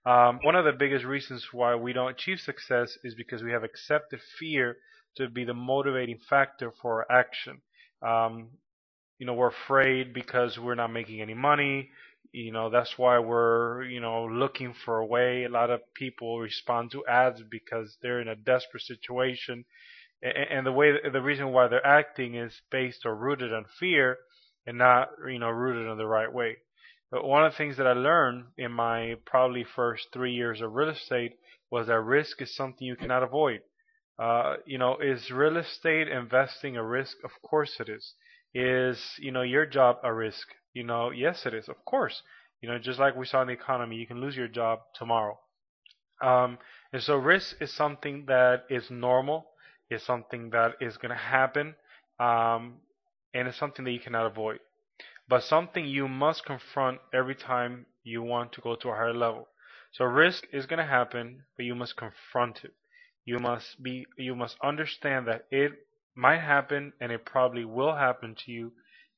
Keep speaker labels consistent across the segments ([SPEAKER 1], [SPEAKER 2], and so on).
[SPEAKER 1] One of the biggest reasons why we don't achieve success is because we have accepted fear to be the motivating factor for our action. Um, we're afraid because we're not making any money. That's why we're, looking for a way. A lot of people respond to ads because they're in a desperate situation. And the reason why they're acting is based or rooted on fear and not, rooted in the right way. But one of the things that I learned in my probably first 3 years of real estate was that risk is something you cannot avoid. Is real estate investing a risk? Of course it is. Is, your job a risk? Yes it is, of course. Just like we saw in the economy, you can lose your job tomorrow. Um, and so risk is something that is normal, is something that is going to happen, um, and it's something that you cannot avoid. But something you must confront every time you want to go to a higher level. So risk is going to happen, but you must confront it. You must understand that it might happen and it probably will happen to you,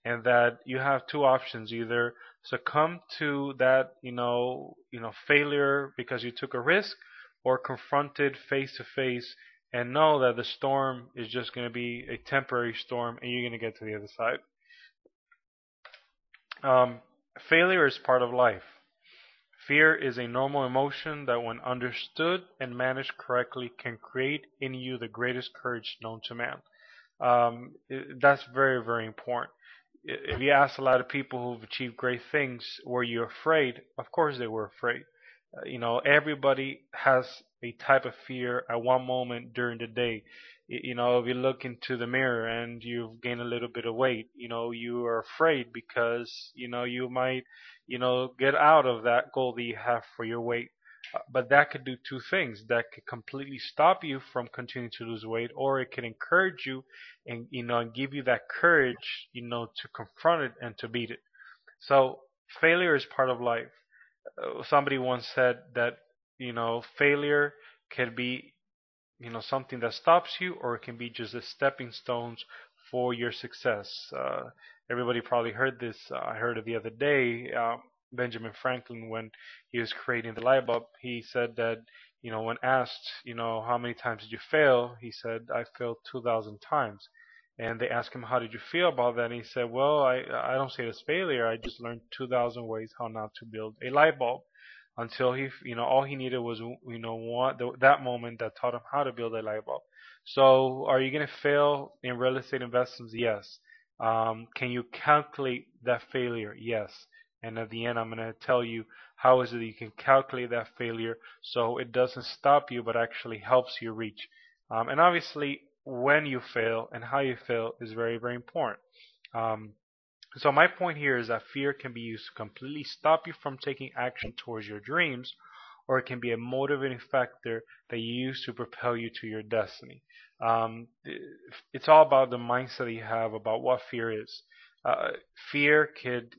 [SPEAKER 1] and that you have two options: either succumb to that, failure because you took a risk, or confront it face to face and know that the storm is just going to be a temporary storm and you're going to get to the other side. Um, Failure is part of life. Fear is a normal emotion that, when understood and managed correctly, can create in you the greatest courage known to man. That's very, very important. If you ask a lot of people who've achieved great things, were you afraid? Of course they were afraid. Everybody has a type of fear at one moment during the day. If you look into the mirror and you've gained a little bit of weight, you are afraid because, you might, get out of that goal that you have for your weight. But that could do two things. That could completely stop you from continuing to lose weight, or it can encourage you and, and give you that courage, to confront it and to beat it. So failure is part of life. Somebody once said that, failure can be, something that stops you, or it can be just a stepping stones for your success. Everybody probably heard this. I heard it the other day. Benjamin Franklin, when he was creating the light bulb, he said that, when asked, how many times did you fail, he said, I failed 2,000 times. And they asked him, how did you feel about that? And he said, well, I don't say it's failure. I just learned 2,000 ways how not to build a light bulb. Until he, all he needed was, that moment that taught him how to build a light bulb. So, are you going to fail in real estate investments? Yes. Can you calculate that failure? Yes. And at the end, I'm going to tell you how is it that you can calculate that failure so it doesn't stop you, but actually helps you reach. And obviously, when you fail and how you fail is very, very important. Um, so my point here is that fear can be used to completely stop you from taking action towards your dreams, or it can be a motivating factor that you use to propel you to your destiny. It's all about the mindset that you have about what fear is. Uh, Fear could,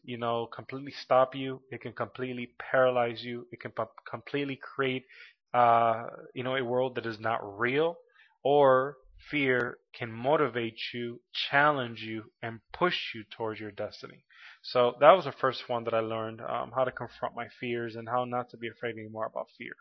[SPEAKER 1] completely stop you. It can completely paralyze you. It can completely create, a world that is not real. Or fear can motivate you, challenge you, and push you towards your destiny. So that was the first one that I learned, how to confront my fears and how not to be afraid anymore about fear.